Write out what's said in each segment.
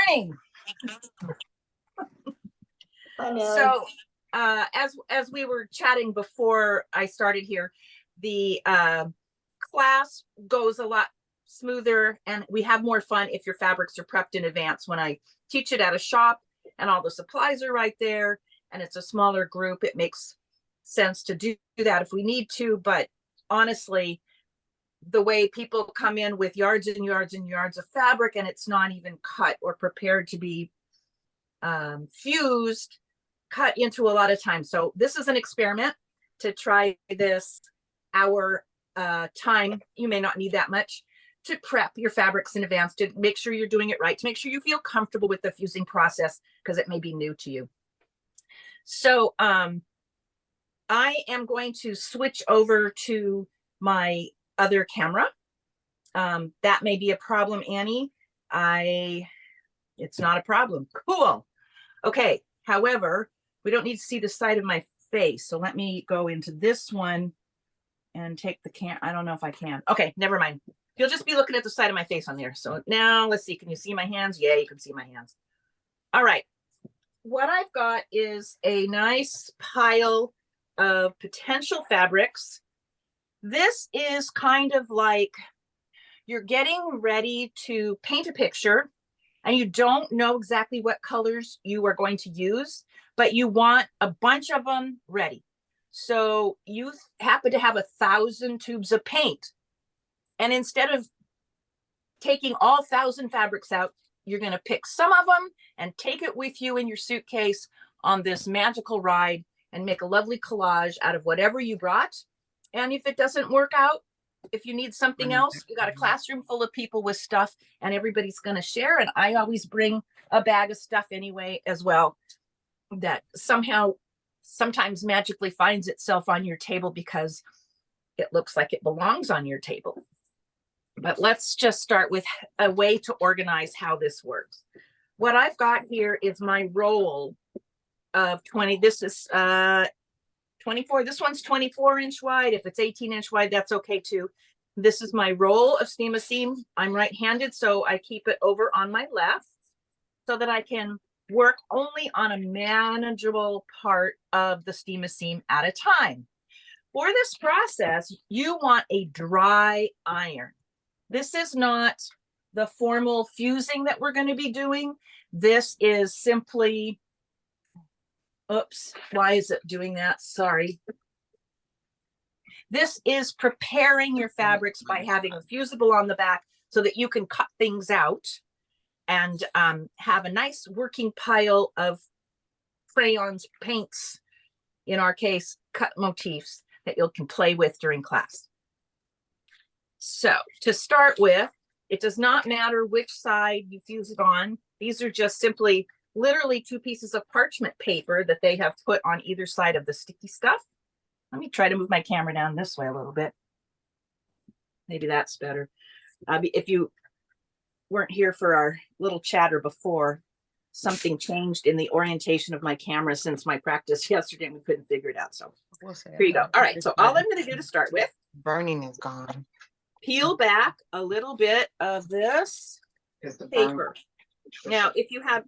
morning. So as we were chatting before I started here, the class goes a lot smoother and we have more fun if your fabrics are prepped in advance. When I teach it at a shop and all the supplies are right there and it's a smaller group, it makes sense to do that if we need to. But honestly, the way people come in with yards and yards and yards of fabric and it's not even cut or prepared to be fused, cut into a lot of time. So this is an experiment to try this hour time. You may not need that much to prep your fabrics in advance, to make sure you're doing it right, to make sure you feel comfortable with the fusing process because it may be new to you. So I am going to switch over to my other camera. That may be a problem, Annie. It's not a problem. Cool. Okay. However, we don't need to see the side of my face. So let me go into this one and take the I don't know if I can. Okay, never mind. You'll just be looking at the side of my face on there. So now let's see. Can you see my hands? Yeah, you can see my hands. All right. What I've got is a nice pile of potential fabrics. This is kind of like you're getting ready to paint a picture and you don't know exactly what colors you are going to use, but you want a bunch of them ready. So you happen to have 1,000 tubes of paint. And instead of taking all 1,000 fabrics out, you're going to pick some of them and take it with you in your suitcase on this magical ride and make a lovely collage out of whatever you brought. And if it doesn't work out, if you need something else, you got a classroom full of people with stuff and everybody's going to share. And I always bring a bag of stuff anyway as well that somehow sometimes magically finds itself on your table because it looks like it belongs on your table. But let's just start with a way to organize how this works. What I've got here is my roll of 20. This is 24. This one's 24-inch wide. If it's 18-inch wide, that's okay too. This is my roll of steam seam. I'm right-handed, so I keep it over on my left so that I can work only on a manageable part of the steam seam at a time. For this process, you want a dry iron. This is not the formal fusing that we're going to be doing. This is simply, oops, why is it doing that? Sorry. This is preparing your fabrics by having a fusible on the back so that you can cut things out and have a nice working pile of crayons, paints, in our case, cut motifs that you can play with during class. So to start with, it does not matter which side you fuse it on. These are just simply literally 2 pieces of parchment paper that they have put on either side of the sticky stuff. Let me try to move my camera down this way a little bit. Maybe that's better. If you weren't here for our little chatter before, something changed in the orientation of my camera since my practice yesterday and we couldn't figure it out. So here you go. All right. So all I'm going to do to start with, burning is gone. Peel back a little bit of this paper. Now, if you have,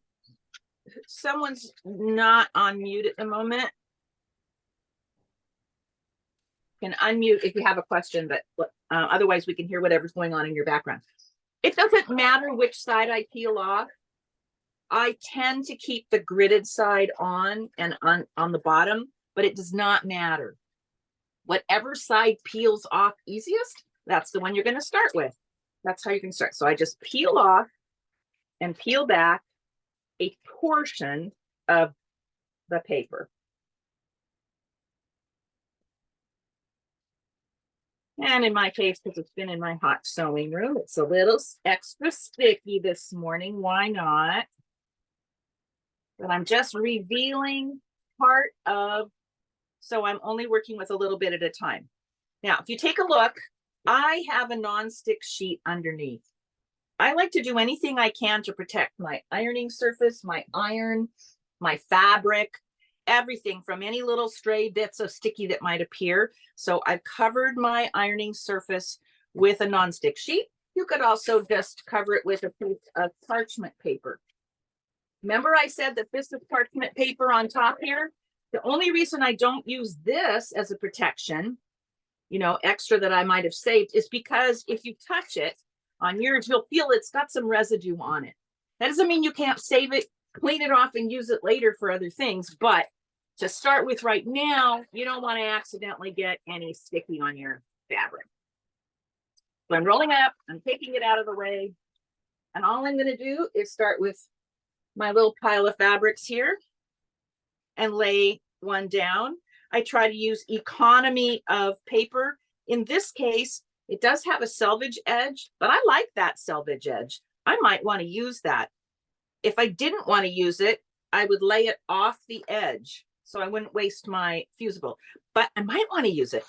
someone's not on mute at the moment, can unmute if you have a question, but otherwise we can hear whatever's going on in your background. It doesn't matter which side I peel off. I tend to keep the gridded side on and on the bottom, but it does not matter. Whatever side peels off easiest, that's the one you're going to start with. That's how you can start. So I just peel off and peel back a portion of the paper. And in my case, because it's been in my hot sewing room, it's a little extra sticky this morning. Why not? But I'm just revealing part of, so I'm only working with a little bit at a time. Now, if you take a look, I have a non-stick sheet underneath. I like to do anything I can to protect my ironing surface, my iron, my fabric, everything from any little stray bits of sticky that might appear. So I've covered my ironing surface with a non-stick sheet. You could also just cover it with a piece of parchment paper. Remember I said that this is parchment paper on top here? The only reason I don't use this as a protection, you know, extra that I might have saved, is because if you touch it on yours, you'll feel it's got some residue on it. That doesn't mean you can't save it, clean it off, and use it later for other things. But to start with right now, you don't want to accidentally get any sticky on your fabric. So I'm rolling up, I'm taking it out of the way. And all I'm going to do is start with my little pile of fabrics here and lay one down. I try to use economy of paper. In this case, it does have a selvage edge, but I like that selvage edge. I might want to use that. If I didn't want to use it, I would lay it off the edge so I wouldn't waste my fusible, but I might want to use it.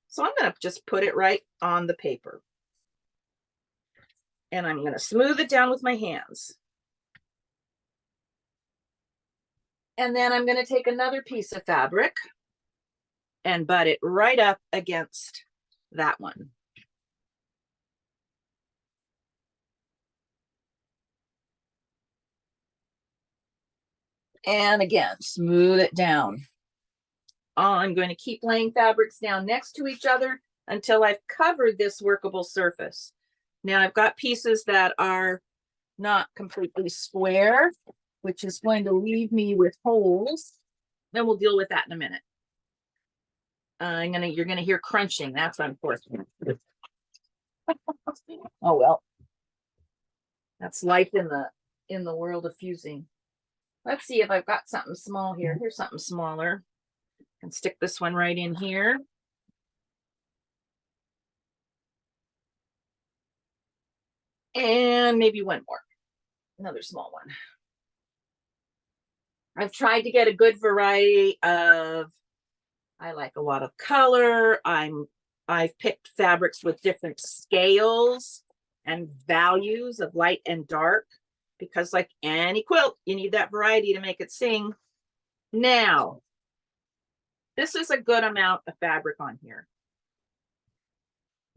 So I'm going to just put it right on the paper. And I'm going to smooth it down with my hands. And then I'm going to take another piece of fabric and butt it right up against that one. And again, smooth it down. I'm going to keep laying fabrics down next to each other until I've covered this workable surface. Now I've got pieces that are not completely square, which is going to leave me with holes. Then we'll deal with that in a minute. You're gonna hear crunching. That's unfortunate. Oh well, that's life in the world of fusing. Let's see if I've got something small here. Here's something smaller. And stick this one right in here. And maybe one more. Another small one. I've tried to get a good variety of, I like a lot of color. I've picked fabrics with different scales and values of light and dark, because like any quilt, you need that variety to make it sing. Now, this is a good amount of fabric on here.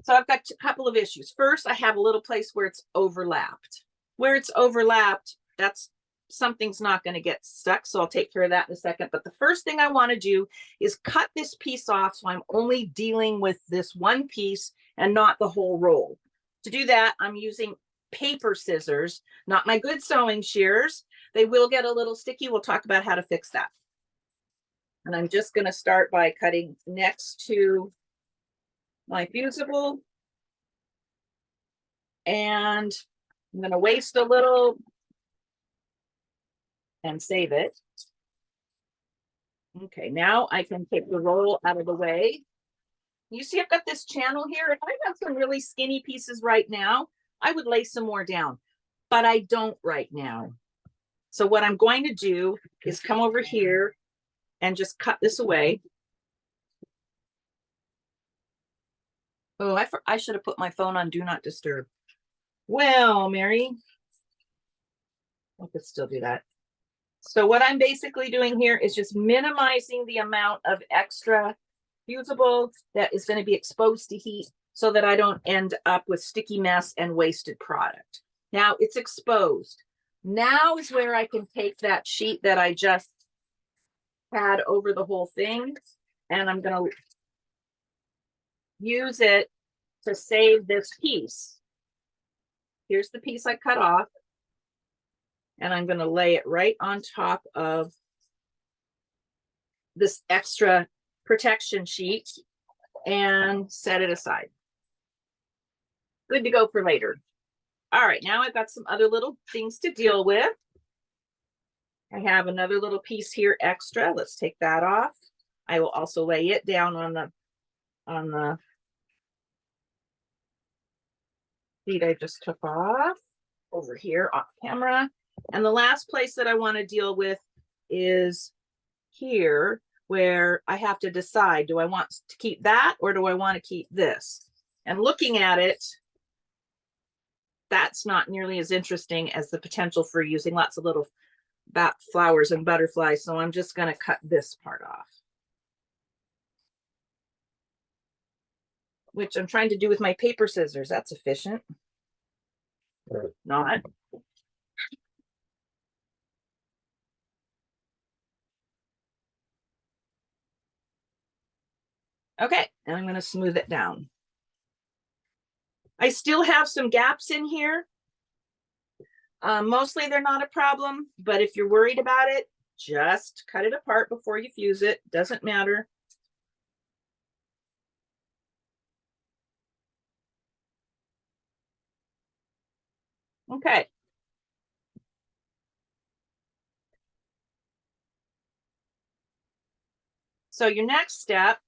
So I've got a couple of issues. First, I have a little place where it's overlapped. Where it's overlapped, that's something's not going to get stuck. So I'll take care of that in a second. But the first thing I want to do is cut this piece off so I'm only dealing with this one piece and not the whole roll. To do that, I'm using paper scissors, not my good sewing shears. They will get a little sticky. We'll talk about how to fix that. And I'm just going to start by cutting next to my fusible. And I'm going to waste a little and save it. Okay, now I can take the roll out of the way. You see I've got this channel here. If I have some really skinny pieces right now, I would lay some more down, but I don't right now. So what I'm going to do is come over here and just cut this away. Oh, I should have put my phone on Do Not Disturb. Well, Mary, I could still do that. So what I'm basically doing here is just minimizing the amount of extra fusible that is going to be exposed to heat so that I don't end up with sticky mess and wasted product. Now it's exposed. Now is where I can take that sheet that I just had over the whole thing, and I'm going to use it to save this piece. Here's the piece I cut off. And I'm going to lay it right on top of this extra protection sheet and set it aside. Good to go for later. All right, now I've got some other little things to deal with. I have another little piece here extra. Let's take that off. I will also lay it down on the sheet I just took off over here off camera. And the last place that I want to deal with is here, where I have to decide, do I want to keep that or do I want to keep this? And looking at it, that's not nearly as interesting as the potential for using lots of little flowers and butterflies. So I'm just going to cut this part off, which I'm trying to do with my paper scissors. That's efficient. Not. Okay, and I'm going to smooth it down. I still have some gaps in here. Mostly they're not a problem, but if you're worried about it, just cut it apart before you fuse it. Doesn't matter. Okay. So your next step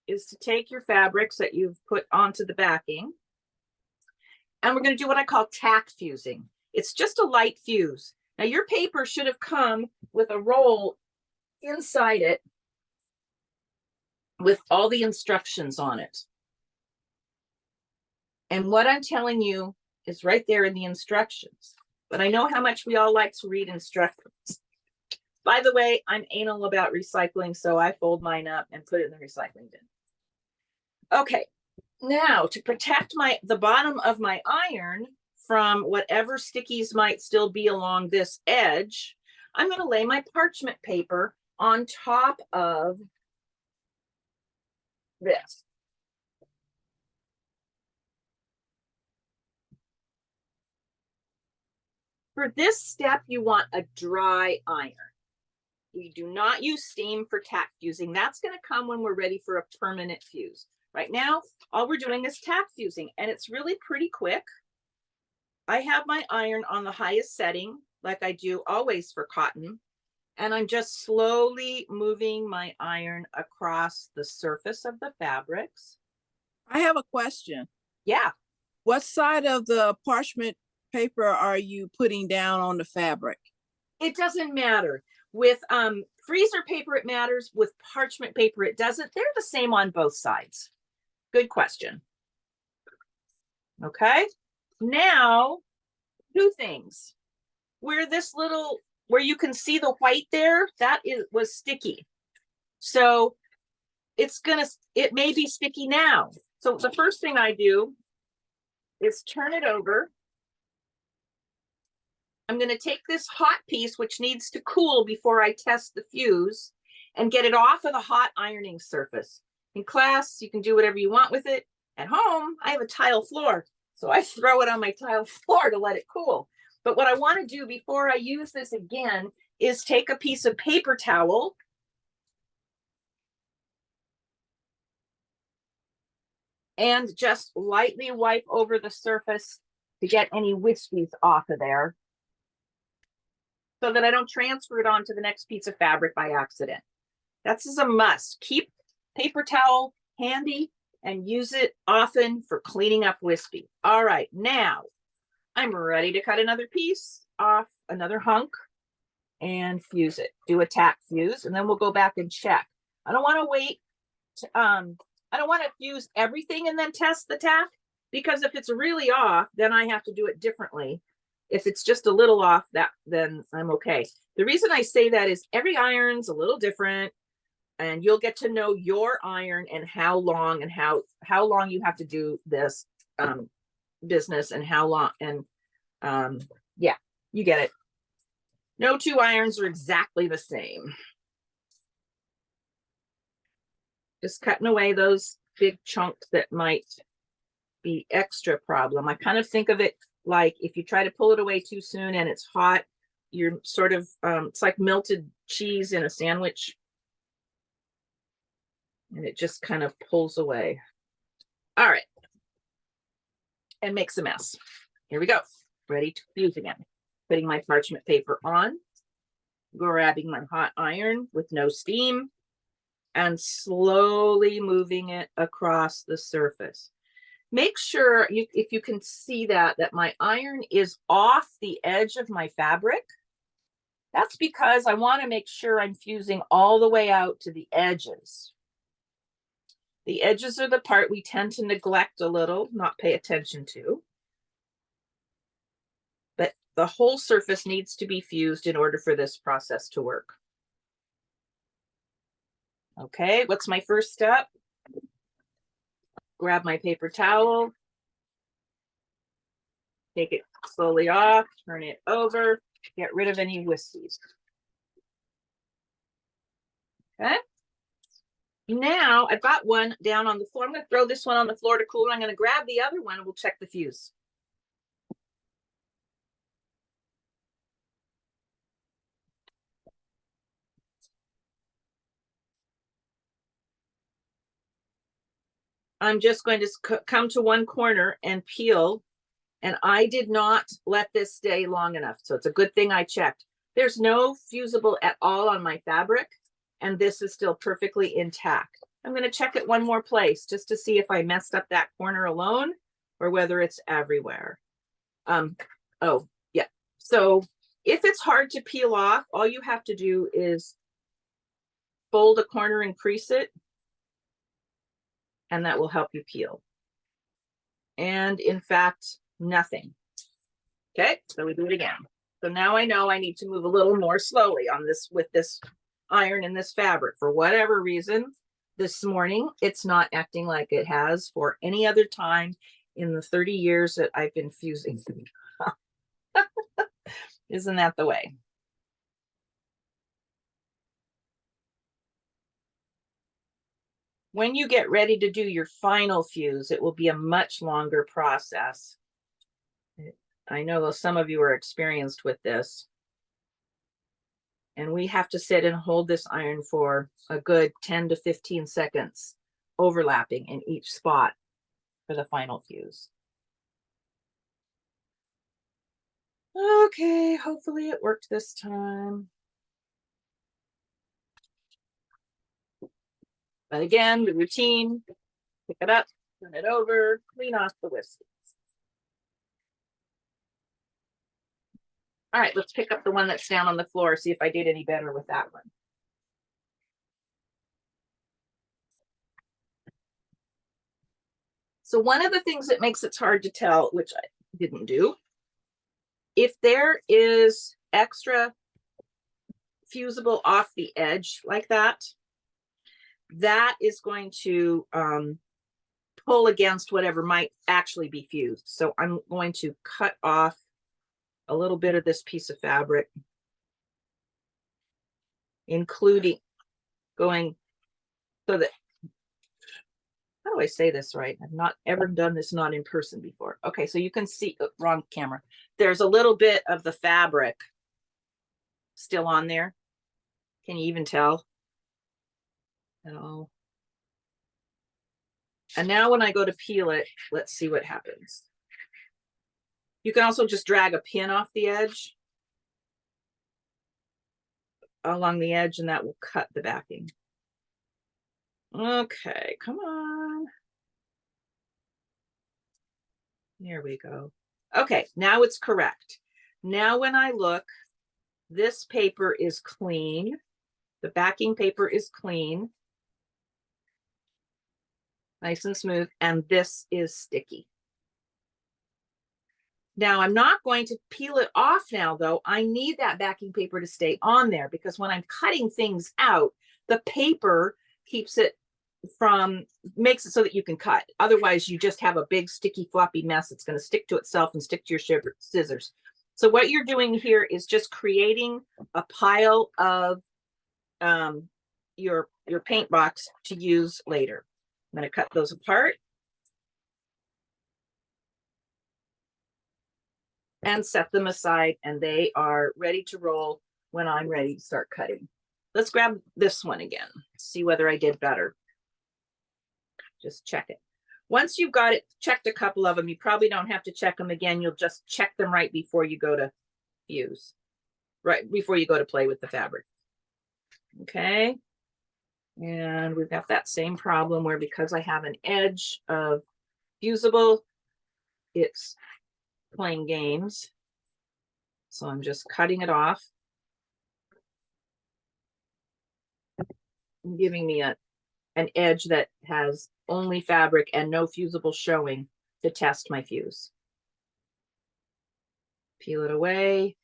is to take your fabrics that you've put onto the backing, and we're going to do what I call tack fusing. It's just a light fuse. Now your paper should have come with a roll inside it with all the instructions on it. And what I'm telling you is right there in the instructions. But I know how much we all like to read instructions. By the way, I'm anal about recycling, so I fold mine up and put it in the recycling bin. Okay, now to protect the bottom of my iron from whatever stickies might still be along this edge, I'm going to lay my parchment paper on top of this. For this step, you want a dry iron. We do not use steam for tack fusing. That's going to come when we're ready for a permanent fuse. Right now, all we're doing is tack fusing, and it's really pretty quick. I have my iron on the highest setting, like I do always for cotton, and I'm just slowly moving my iron across the surface of the fabrics. I have a question. Yeah. What side of the parchment paper are you putting down on the fabric? It doesn't matter. With freezer paper, it matters. With parchment paper, it doesn't. They're the same on both sides. Good question. Okay. Now, two things. Where you can see the white there, was sticky. So it may be sticky now. So the first thing I do is turn it over. I'm going to take this hot piece, which needs to cool before I test the fuse, and get it off of the hot ironing surface. In class, you can do whatever you want with it. At home, I have a tile floor, so I throw it on my tile floor to let it cool. But what I want to do before I use this again is take a piece of paper towel and just lightly wipe over the surface to get any wispies off of there, so that I don't transfer it onto the next piece of fabric by accident. That's a must. Keep paper towel handy and use it often for cleaning up wispy. All right, now I'm ready to cut another piece off, another hunk, and fuse it. Do a tack fuse, and then we'll go back and check. I don't want to wait. I don't want to fuse everything and then test the tack, because if it's really off, then I have to do it differently. If it's just a little off, then I'm okay. The reason I say that is every iron's a little different, and you'll get to know your iron and how long you have to do this business, and how long, and yeah, you get it. No two irons are exactly the same. Just cutting away those big chunks that might be extra problem. I kind of think of it like if you try to pull it away too soon and it's hot, you're sort of, it's like melted cheese in a sandwich, and it just kind of pulls away. All right. And makes a mess. Here we go. Ready to fuse again. Putting my parchment paper on, grabbing my hot iron with no steam, and slowly moving it across the surface. Make sure if you can see that my iron is off the edge of my fabric. That's because I want to make sure I'm fusing all the way out to the edges. The edges are the part we tend to neglect a little, not pay attention to. But the whole surface needs to be fused in order for this process to work. Okay, what's my first step? Grab my paper towel, take it slowly off, turn it over, get rid of any wispies. Okay. Now I've got one down on the floor. I'm going to throw this one on the floor to cool. I'm going to grab the other one and we'll check the fuse. I'm just going to come to one corner and peel. And I did not let this stay long enough. So it's a good thing I checked. There's no fusible at all on my fabric. And this is still perfectly intact. I'm going to check it one more place just to see if I messed up that corner alone or whether it's everywhere. Oh, yeah. So if it's hard to peel off, all you have to do is fold a corner and crease it. And that will help you peel. And in fact, nothing. Okay, so we do it again. So now I know I need to move a little more slowly on this with this iron and this fabric. For whatever reason, this morning, it's not acting like it has for any other time in the 30 years that I've been fusing. Isn't that the way? When you get ready to do your final fuse, it will be a much longer process. I know some of you are experienced with this. And we have to sit and hold this iron for a good 10 to 15 seconds, overlapping in each spot for the final fuse. Okay, hopefully it worked this time. But again, the routine, pick it up, turn it over, clean off the whiskies. All right, let's pick up the one that's down on the floor, see if I did any better with that one. So one of the things that makes it hard to tell, which I didn't do, if there is extra fusible off the edge like that, that is going to pull against whatever might actually be fused. So I'm going to cut off a little bit of this piece of fabric, including going so that, how do I say this right? I've not ever done this not in person before. Okay, so you can see, wrong camera. There's a little bit of the fabric still on there. Can you even tell at all? And now when I go to peel it, let's see what happens. You can also just drag a pin off the edge, along the edge, and that will cut the backing. Okay, come on. There we go. Okay, now it's correct. Now when I look, this paper is clean. The backing paper is clean. Nice and smooth, and this is sticky. Now I'm not going to peel it off now though. I need that backing paper to stay on there because when I'm cutting things out, the paper keeps it from, makes it so that you can cut. Otherwise you just have a big sticky floppy mess. It's going to stick to itself and stick to your scissors. So what you're doing here is just creating a pile of your paint box to use later. I'm going to cut those apart and set them aside, and they are ready to roll when I'm ready to start cutting. Let's grab this one again, see whether I did better. Just check it. Once you've got it checked, a couple of them, you probably don't have to check them again. You'll just check them right before you go to fuse, right before you go to play with the fabric. Okay. And we've got that same problem where because I have an edge of fusible, it's playing games. So I'm just cutting it off, and giving me an edge that has only fabric and no fusible showing to test my fuse. Peel it away.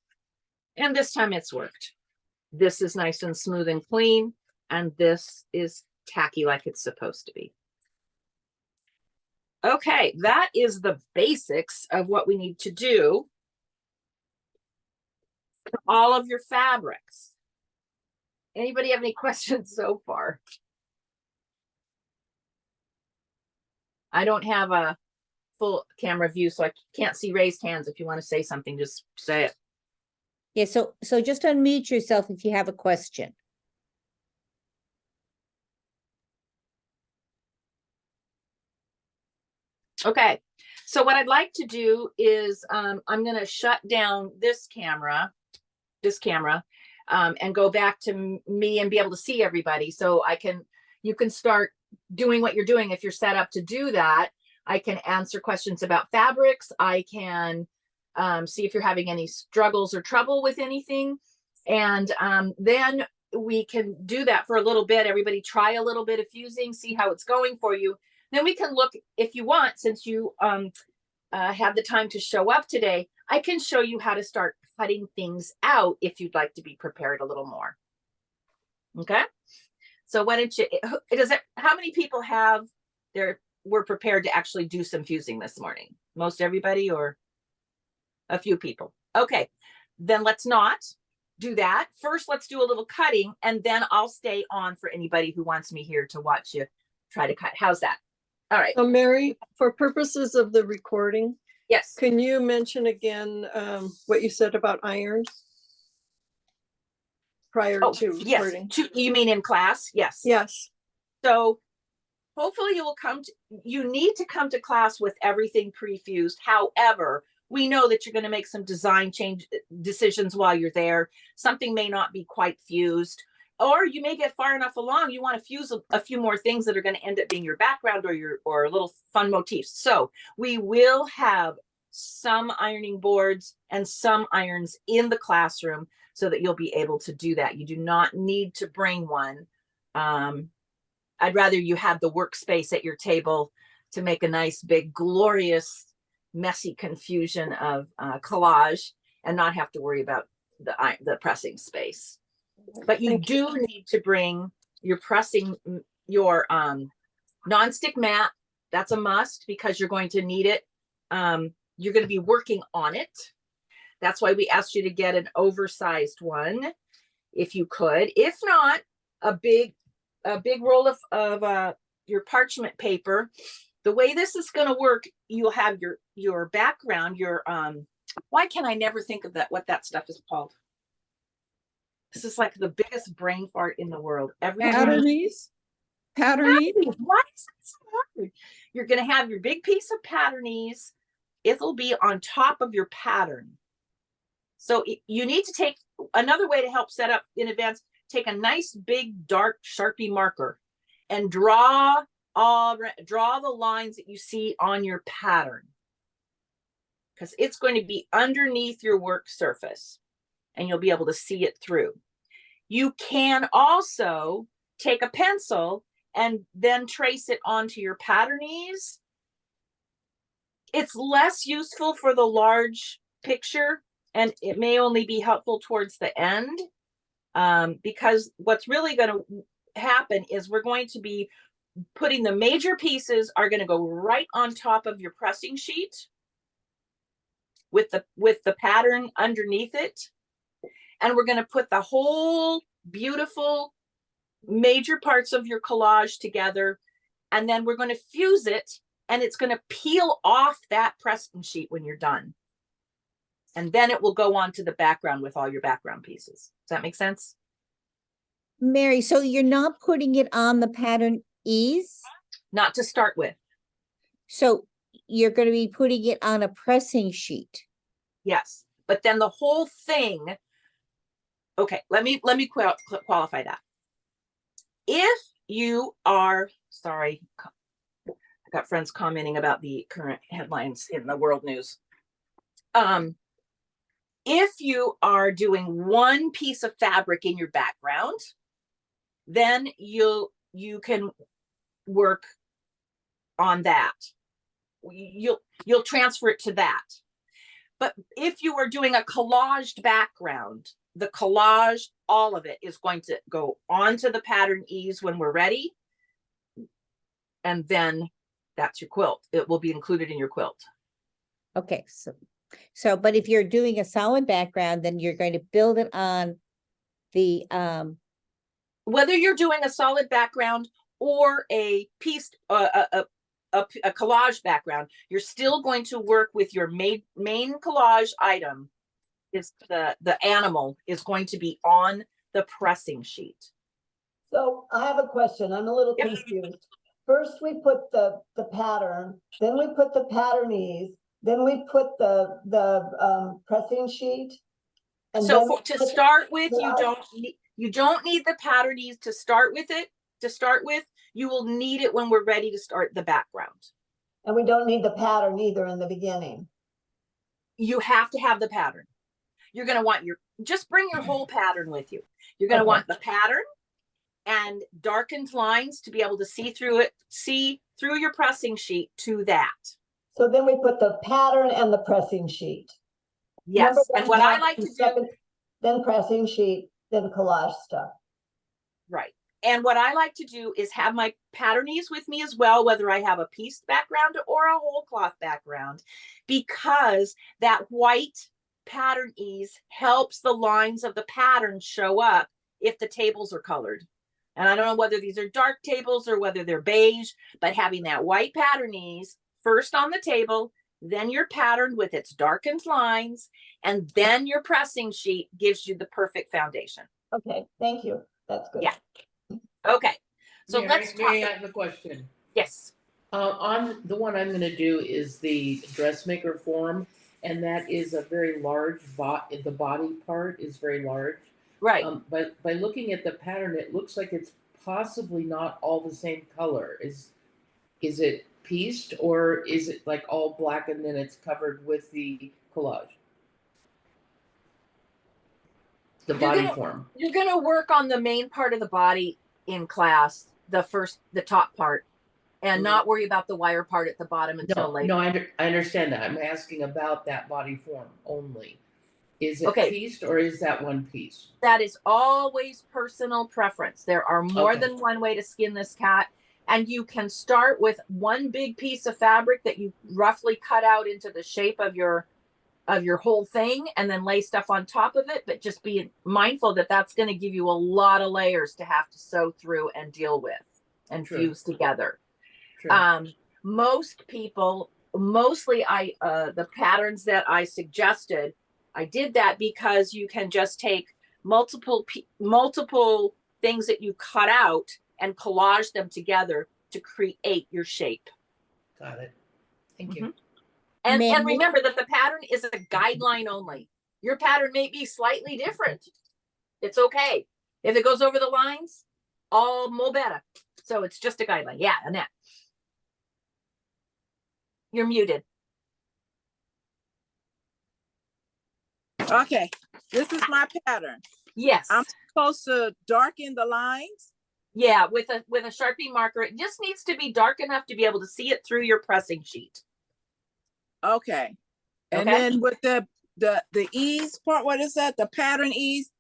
And this time it's worked. This is nice and smooth and clean. And this is tacky like it's supposed to be. Okay, that is the basics of what we need to do for all of your fabrics. Anybody have any questions so far? I don't have a full camera view, so I can't see raised hands. If you want to say something, just say it. Yeah, so just unmute yourself if you have a question. Okay, so what I'd like to do is I'm going to shut down this camera, and go back to me and be able to see everybody. So you can start doing what you're doing. If you're set up to do that, I can answer questions about fabrics. I can see if you're having any struggles or trouble with anything. And then we can do that for a little bit. Everybody try a little bit of fusing, see how it's going for you. Then we can look, if you want, since you had the time to show up today, I can show you how to start cutting things out if you'd like to be prepared a little more. Okay. So why don't you, how many people were prepared to actually do some fusing this morning? Most everybody or a few people? Okay, then let's not do that. First, let's do a little cutting, and then I'll stay on for anybody who wants me here to watch you try to cut. How's that? All right. So Mary, for purposes of the recording, Yes. can you mention again what you said about irons prior to recording? Yes. You mean in class? Yes. Yes. So hopefully you need to come to class with everything pre-fused. However, we know that you're going to make some design change decisions while you're there. Something may not be quite fused, or you may get far enough along. You want to fuse a few more things that are going to end up being your background or little fun motifs. So we will have some ironing boards and some irons in the classroom so that you'll be able to do that. You do not need to bring one. I'd rather you have the workspace at your table to make a nice, big, glorious, messy confusion of collage and not have to worry about the pressing space. But you do need to bring your your nonstick mat. That's a must because you're going to need it. You're going to be working on it. That's why we asked you to get an oversized one, if you could. If not, a big roll of your parchment paper. The way this is going to work, you'll have your background, why can I never think of what that stuff is called? This is like the biggest brain fart in the world. Patternies? Patternies? Why is that so hard? You're going to have your big piece of patternies. It'll be on top of your pattern. So you need to take another way to help set up in advance. Take a nice big dark Sharpie marker and draw the lines that you see on your pattern, because it's going to be underneath your work surface and you'll be able to see it through. You can also take a pencil and then trace it onto your patternies. It's less useful for the large picture and it may only be helpful towards the end. Because what's really going to happen is we're going to be putting the major pieces are going to go right on top of your pressing sheet with the pattern underneath it. And we're going to put the whole beautiful major parts of your collage together. And then we're going to fuse it and it's going to peel off that pressing sheet when you're done. And then it will go on to the background with all your background pieces. Does that make sense? Mary, so you're not putting it on the pattern ease? Not to start with. So you're going to be putting it on a pressing sheet. Yes. But then the whole thing. Okay, let me qualify that. If you are, sorry, I got friends commenting about the current headlines in the world news. If you are doing one piece of fabric in your background, then you can work on that. You'll transfer it to that. But if you are doing a collaged background, the collage, all of it is going to go onto the pattern ease when we're ready. And then that's your quilt. It will be included in your quilt. Okay, so, but if you're doing a solid background, then you're going to build it on the, whether you're doing a solid background or a piece, a collage background, you're still going to work with your main collage item. Is the animal is going to be on the pressing sheet. So I have a question. I'm a little Yep. confused. First, we put the pattern, then we put the patternese, then we put the pressing sheet. And So then to start with, collage. you don't need the patternese to start with it. To start with, you will need it when we're ready to start the background. And we don't need the pattern either in the beginning. You have to have the pattern. You're going to want just bring your whole pattern with you. You're going to Okay. want the pattern and darkened lines to be able to see through your pressing sheet to that. So then we put the pattern and the pressing sheet. Yes. Number And one, what I like to do, second, then pressing sheet, then collage stuff. right. And what I like to do is have my patternese with me as well, whether I have a pieced background or a whole cloth background, because that white patternese helps the lines of the pattern show up if the tables are colored. And I don't know whether these are dark tables or whether they're beige, but having that white patternese first on the table, then your pattern with its darkened lines, and then your pressing sheet gives you the perfect foundation. Okay, thank you. That's good. Yeah. Okay. So Mary, let's talk. Mary, I have a question. Yes. On the one I'm gonna do is the dressmaker form, and that is a very large the body part is very large. Right. But by looking at the pattern, it looks like it's possibly not all the same color. Is it pieced, or is it like all black and then it's covered with the collage? The body form. You're going to work on the main part of the body in class, the top part, and not worry about the wire part at the bottom until later. No, I understand that. I'm asking about that body form only. Is it Okay. pieced, or is that one piece? That is always personal preference. There are more Okay. than one way to skin this cat. And you can start with one big piece of fabric that you roughly cut out into the shape of your whole thing, and then lay stuff on top of it. But just be mindful that that's going to give you a lot of layers to have to sew through and deal with and True. fuse together. True. Most people, mostly the patterns that I suggested, I did that because you can just take multiple things that you cut out and collage them together to create your shape. Got it. Thank you. And Ma'am, remember that the pattern is a guideline only. Your pattern may be slightly different. It's okay. If it goes over the lines, all mo better. So it's just a guideline. Yeah, Annette. You're muted. Okay, this is my pattern. Yes. I'm supposed to darken the lines. Yeah, with a Sharpie marker. It just needs to be dark enough to be able to see it through your pressing sheet. Okay. And Okay. then with the ease part, what is that? The pattern ease?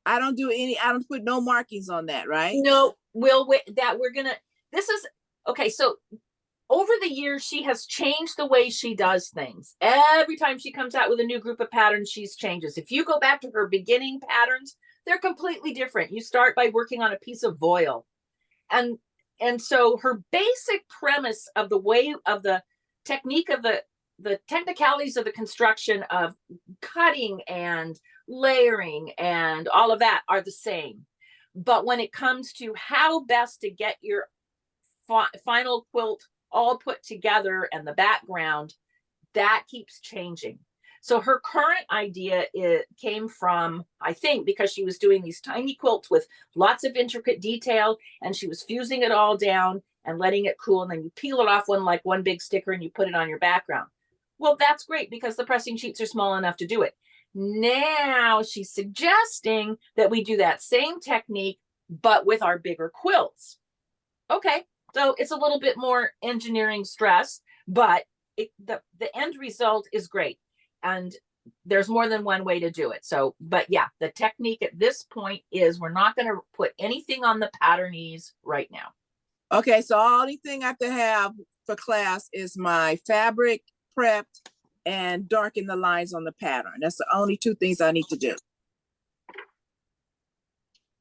I don't put no markings on that, right? No, this is okay. So over the years, she has changed the way she does things. Every time she comes out with a new group of patterns, she's changes. If you go back to her beginning patterns, they're completely different. You start by working on a piece of voile. And so her basic premise of the way of the technique of the technicalities of the construction of cutting and layering and all of that are the same. But when it comes to how best to get your final quilt all put together and the background, that keeps changing. So her current idea came from, I think, because she was doing these tiny quilts with lots of intricate detail, and she was fusing it all down and letting it cool, and then you peel it off one big sticker and you put it on your background. Well, that's great because the pressing sheets are small enough to do it. Now she's suggesting that we do that same technique, but with our bigger quilts. Okay, so it's a little bit more engineering stress, but the end result is great. And there's more than one way to do it. So, but yeah, the technique at this point is we're not going to put anything on the patternese right now. Okay, so all the thing I have to have for class is my fabric prepped and darken the lines on the pattern. That's the only two things I need to do.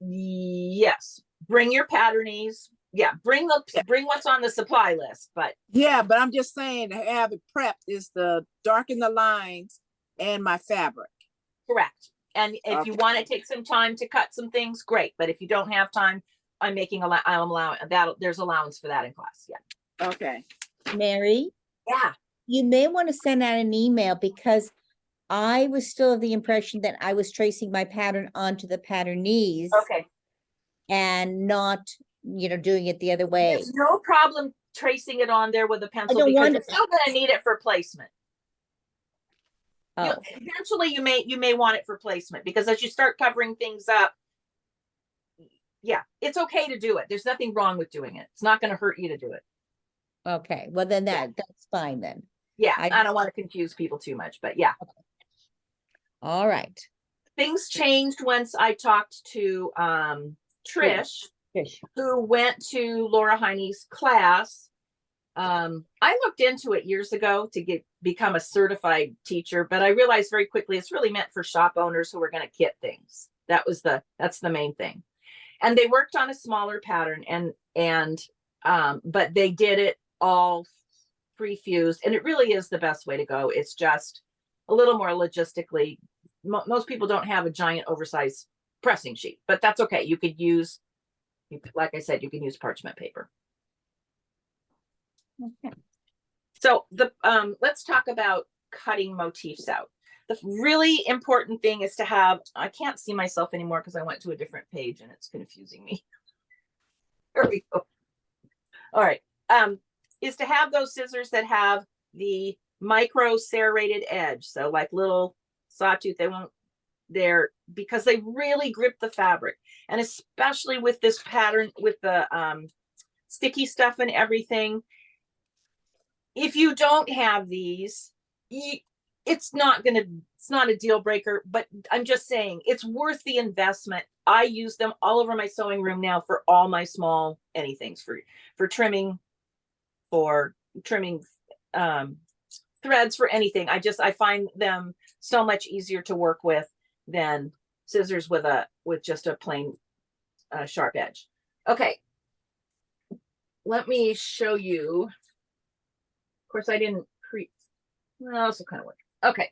Yes, bring your patternese, yeah, bring what's on the supply list, but Yeah, but I'm just saying to have it prepped is the darken the lines and my fabric. correct. And if you Okay. want to take some time to cut some things, great. But if you don't have time, I'm allowing that. There's allowance for that in class. Yeah. Okay. Mary, Yeah. you may want to send out an email because I was still of the impression that I was tracing my pattern onto the patternees Okay. and not, doing it the other way. There's no problem tracing it on there with a pencil don't because want you're still going to need it for placement. Oh, Eventually you may want it for placement because as you start covering things up, yeah, it's okay to do it. There's nothing wrong with doing it. It's not going to hurt you to do it. okay. Well, then that's fine then. Yeah, I- I don't want to confuse people too much, but yeah. All right. Things changed once I talked to Trish, Trish. who went to Laura Heine's class. I looked into it years ago to become a certified teacher, but I realized very quickly it's really meant for shop owners who are going to kit things. That's the main thing. And they worked on a smaller pattern but they did it all pre-fused, and it really is the best way to go. It's just a little more logistically. Most people don't have a giant oversized pressing sheet, but that's okay. You could use, like I said, you can use parchment paper. Okay. So let's talk about cutting motifs out. The really important thing is to have, I can't see myself anymore because I went to a different page and it's confusing me. There we go. All right. Is to have those scissors that have the micro serrated edge. So like little sawtooth, they're because they really grip the fabric. And especially with this pattern, with the sticky stuff and everything, if you don't have these, it's not a deal breaker, but I'm just saying it's worth the investment. I use them all over my sewing room now for all my small anythings for trimming, threads, for anything. I find them so much easier to work with than scissors with just a plain sharp edge. Okay. Let me show you. Of course, I didn't well, this will kind of work. Okay.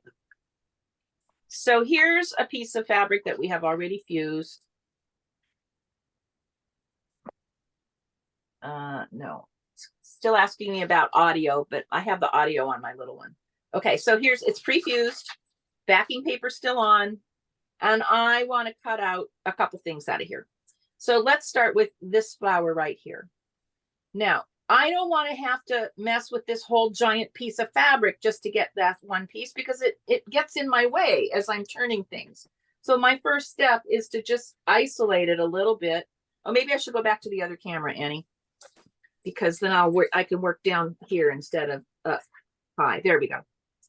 So here's a piece of fabric that we have already fused. No, it's still asking me about audio, but I have the audio on my little one. Okay, so it's pre-fused, backing paper still on, and I want to cut out a couple things out of here. So let's start with this flower right here. Now, I don't want to have to mess with this whole giant piece of fabric just to get that one piece because it gets in my way as I'm turning things. So my first step is to just isolate it a little bit. Oh, maybe I should go back to the other camera, Annie, because then I can work down here instead of up high. There we go.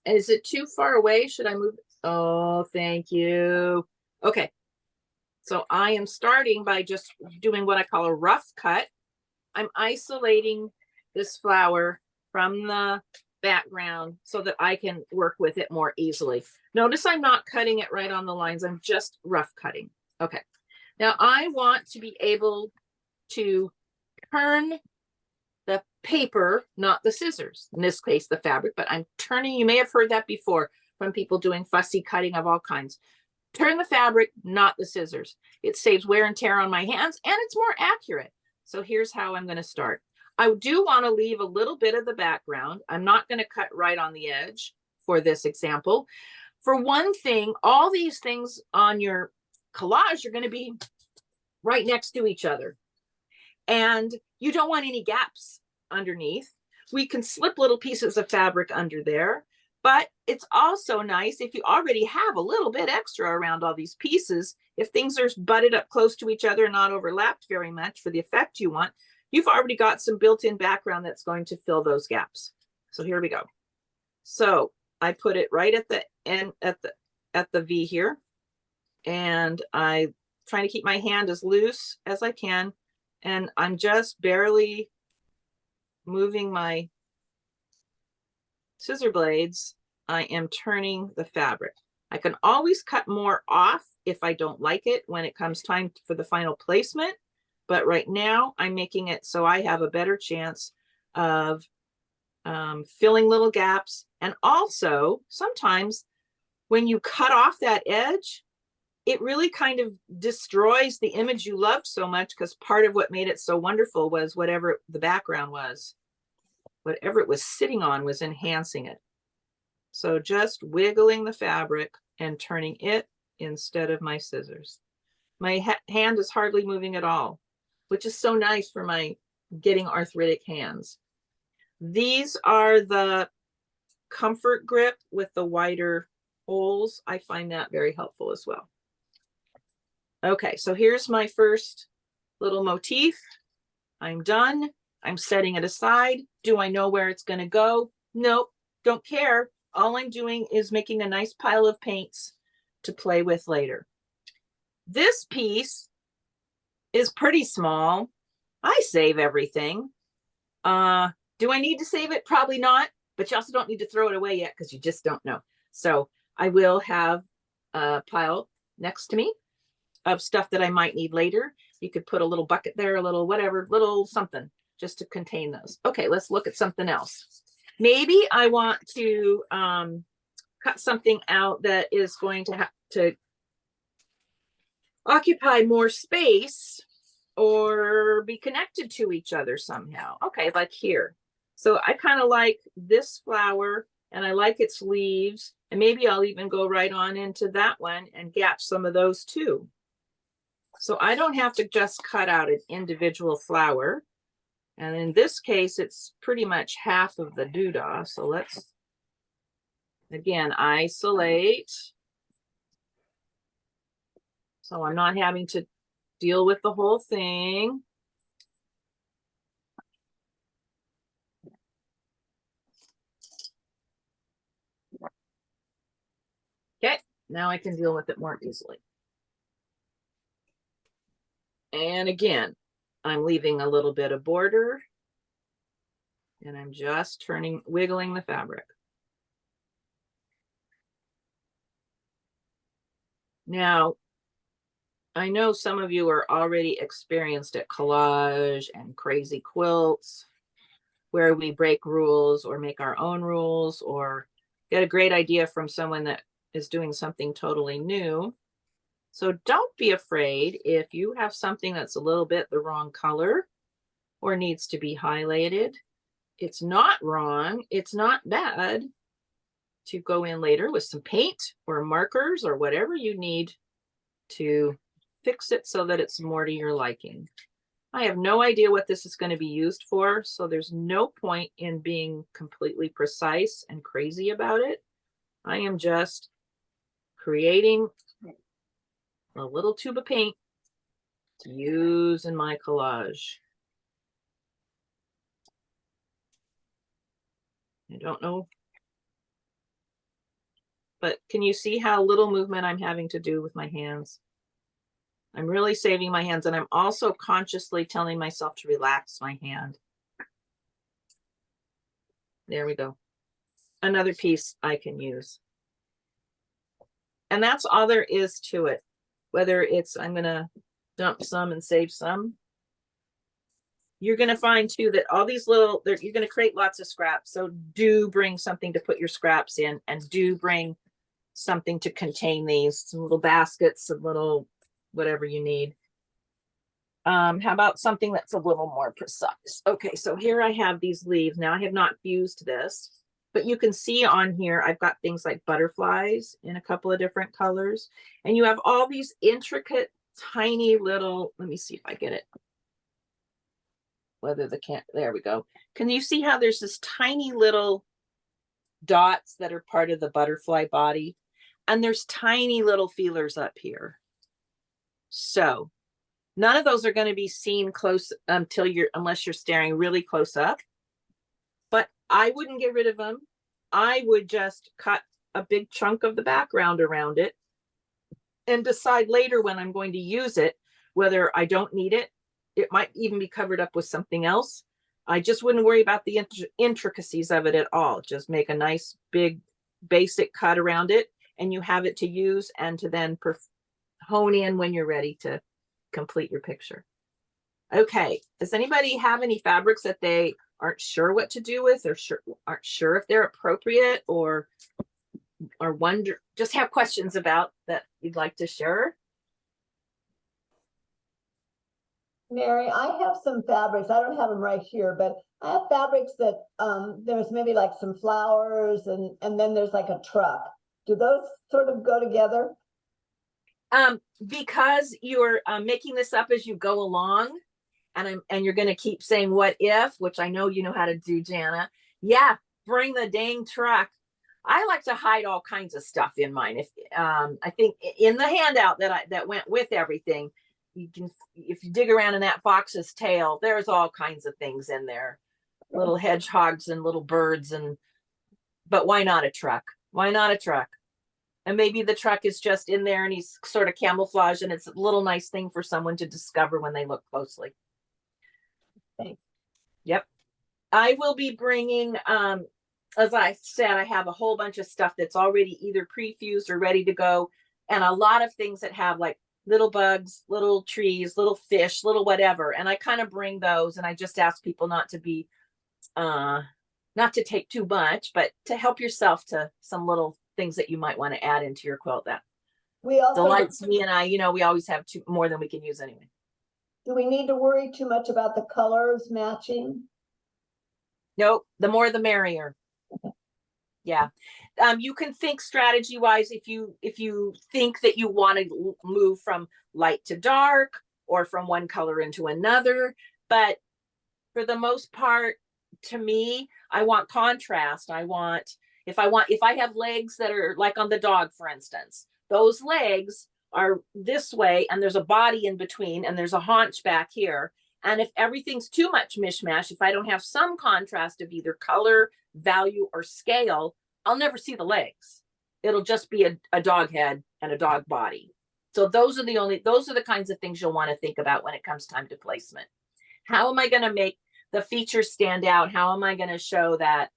Is it too far away? Should I move? Oh, thank you. Okay. So I am starting by just doing what I call a rough cut. I'm isolating this flower from the background so that I can work with it more easily. Notice I'm not cutting it right on the lines. I'm just rough cutting. Okay. Now I want to be able to turn the paper, not the scissors, in this case, the fabric, but I'm turning, you may have heard that before from people doing fussy cutting of all kinds. Turn the fabric, not the scissors. It saves wear and tear on my hands and it's more accurate. So here's how I'm going to start. I do want to leave a little bit of the background. I'm not going to cut right on the edge for this example. For one thing, all these things on your collage are going to be right next to each other. And you don't want any gaps underneath. We can slip little pieces of fabric under there, but it's also nice if you already have a little bit extra around all these pieces. If things are butted up close to each other and not overlapped very much for the effect you want, you've already got some built-in background that's going to fill those gaps. So here we go. So I put it right at the end, at the V here, and I'm trying to keep my hand as loose as I can, and I'm just barely moving my scissor blades. I am turning the fabric. I can always cut more off if I don't like it when it comes time for the final placement, but right now I'm making it so I have a better chance of filling little gaps. And also sometimes when you cut off that edge, it really kind of destroys the image you loved so much, because part of what made it so wonderful was whatever the background was, whatever it was sitting on was enhancing it. So just wiggling the fabric and turning it instead of my scissors. My hand is hardly moving at all, which is so nice for my getting arthritic hands. These are the comfort grip with the wider holes. I find that very helpful as well. Okay, so here's my first little motif. I'm done. I'm setting it aside. Do I know where it's going to go? Nope, don't care. All I'm doing is making a nice pile of paints to play with later. This piece is pretty small. I save everything. Do I need to save it? Probably not, but you also don't need to throw it away yet because you just don't know. So I will have a pile next to me of stuff that I might need later. You could put a little bucket there, a little whatever, little something just to contain those. Okay, let's look at something else. Maybe I want to cut something out that is going to have to occupy more space or be connected to each other somehow. Okay, like here. So I kind of like this flower and I like its leaves, and maybe I'll even go right on into that one and gap some of those too. So I don't have to just cut out an individual flower. And in this case, it's pretty much half of the doodah. So let's, again, isolate. So I'm not having to deal with the whole thing. Okay, now I can deal with it more easily. And again, I'm leaving a little bit of border and I'm just wiggling the fabric. Now, I know some of you are already experienced at collage and crazy quilts, where we break rules or make our own rules or get a great idea from someone that is doing something totally new. So don't be afraid if you have something that's a little bit the wrong color or needs to be highlighted. It's not wrong. It's not bad to go in later with some paint or markers or whatever you need to fix it so that it's more to your liking. I have no idea what this is going to be used for, so there's no point in being completely precise and crazy about it. I am just creating a little tube of paint to use in my collage. I don't know, but can you see how little movement I'm having to do with my hands? I'm really saving my hands, and I'm also consciously telling myself to relax my hand. There we go. Another piece I can use. And that's all there is to it. Whether it's, I'm going to dump some and save some. You're going to find too that all these little, you're going to create lots of scraps. So do bring something to put your scraps in, and do bring something to contain these, some little baskets, some little whatever you need. How about something that's a little more precise? Okay, so here I have these leaves. Now I have not fused this, but you can see on here I've got things like butterflies in a couple of different colors, and you have all these intricate tiny little, let me see if I get it, whether the can, there we go. Can you see how there's this tiny little dots that are part of the butterfly body, and there's tiny little feelers up here? So none of those are going to be seen close unless you're staring really close up, but I wouldn't get rid of them. I would just cut a big chunk of the background around it and decide later when I'm going to use it, whether I don't need it. It might even be covered up with something else. I just wouldn't worry about the intricacies of it at all. Just make a nice big basic cut around it, and you have it to use and to then hone in when you're ready to complete your picture. Okay, does anybody have any fabrics that they aren't sure what to do with, or aren't sure if they're appropriate, or wonder, just have questions about that you'd like to share? Mary, I have some fabrics. I don't have them right here, but I have fabrics that there's maybe like some flowers and then there's like a truck. Do those sort of go together? Because you're making this up as you go along, and you're going to keep saying what if, which I know you know how to do, Jana. Yeah, bring the dang truck. I like to hide all kinds of stuff in mine. If I think in the handout that went with everything, you can, if you dig around in that fox's tail, there's all kinds of things in there, little hedgehogs and little birds, but why not a truck? Why not a truck? And maybe the truck is just in there and he's sort of camouflage, and it's a little nice thing for someone to discover when they look closely. Thanks. Yep. I will be bringing, as I said, I have a whole bunch of stuff that's already either pre-fused or ready to go. And a lot of things that have like little bugs, little trees, little fish, little whatever. And I kind of bring those, and I just ask people not to be, not to take too much, but to help yourself to some little things that you might want to add into your quilt that We also, delights me and I. We always have more than we can use anyway. do we need to worry too much about the colors matching? Nope, the more the merrier. Yeah. You can think strategy wise if you think that you want to move from light to dark or from one color into another. But for the most part, to me, I want contrast. If I have legs that are like on the dog, for instance, those legs are this way and there's a body in between and there's a haunch back here. And if everything's too much mishmash, if I don't have some contrast of either color, value, or scale, I'll never see the legs. It'll just be a dog head and a dog body. So those are the kinds of things you'll want to think about when it comes time to placement. How am I going to make the features stand out? How am I going to show that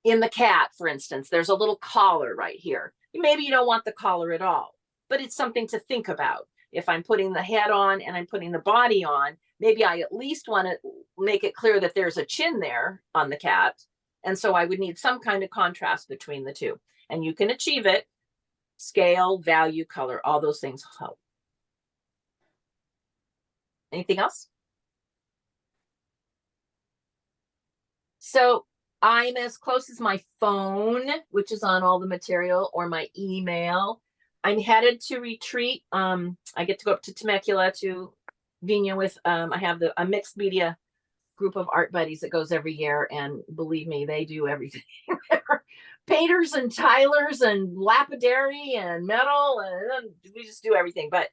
in the cat, for instance, there's a little collar right here. Maybe you don't want the collar at all, but it's something to think about. If I'm putting the head on and I'm putting the body on, maybe I at least want to make it clear that there's a chin there on the cat. And so I would need some kind of contrast between the two. And you can achieve it. Scale, value, color, all those things help. Anything else? So I'm as close as my phone, which is on all the material, or my email. I'm headed to retreat. I get to go up to Temecula to Vina with, I have a mixed media group of art buddies that goes every year. And believe me, they do everything. Painters and tilers and lapidary and metal, and we just do everything. But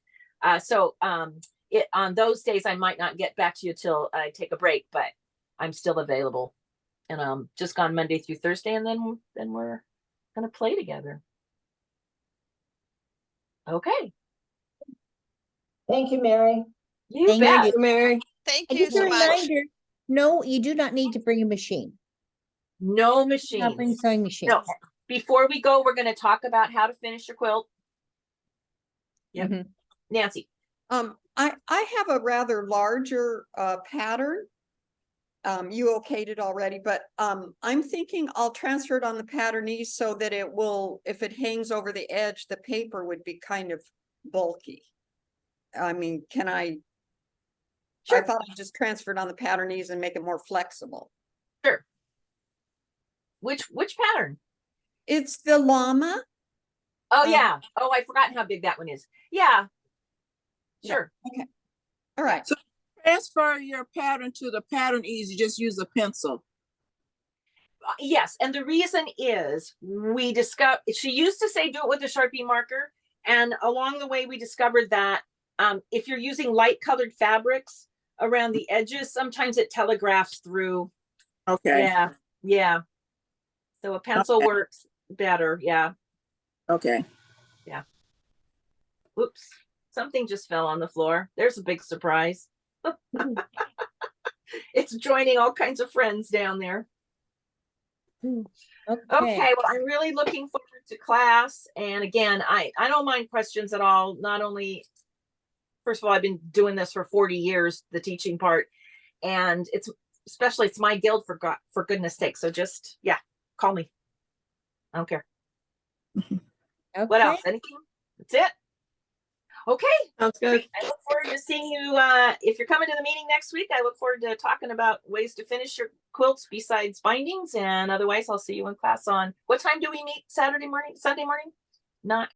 on those days, I might not get back to you till I take a break, but I'm still available. And just gone Monday through Thursday, and then we're gonna play together. Okay. Thank you, Mary. You Thank bet. you. Mary. Thank And you just a so much. reminder, no, you do not need to bring a machine. No Do not bring machines. sewing machines. No. Before we go, we're going to talk about how to finish your quilt. Yep. Mhm. Nancy. I have a rather larger pattern. You okayed it already, but I'm thinking I'll transfer it on the patternese so that it will, if it hangs over the edge, the paper would be kind of bulky. I mean, can I? Sure. I thought I'd just transfer it on the patternese and make it more flexible. Sure. Which pattern? It's the llama. Oh, yeah. Oh, I've forgotten how big that one is. Yeah. Sure. Okay. All right. So transfer your pattern to the pattern easy, just use a pencil. Yes. And the reason is we discovered, she used to say, do it with a Sharpie marker. And along the way, we discovered that if you're using light colored fabrics around the edges, sometimes it telegraphs through. Okay. Yeah. Yeah. So a pencil Okay. works better. Yeah. Okay. Oops. Something just fell on the floor. There's a big surprise. It's joining all kinds of friends down there. Okay, well, I'm really looking forward to class. And again, I don't mind questions at all. Not only first of all, I've been doing this for 40 years, the teaching part. And it's my guild for goodness sake. So just, yeah, call me. I don't care. What Okay. else? Anything? That's it. Okay. Sounds good. Great. I look forward to seeing you. If you're coming to the meeting next week, I look forward to talking about ways to finish your quilts besides bindings. And otherwise, I'll see you in class on what time do we meet? Saturday morning, Sunday morning? Not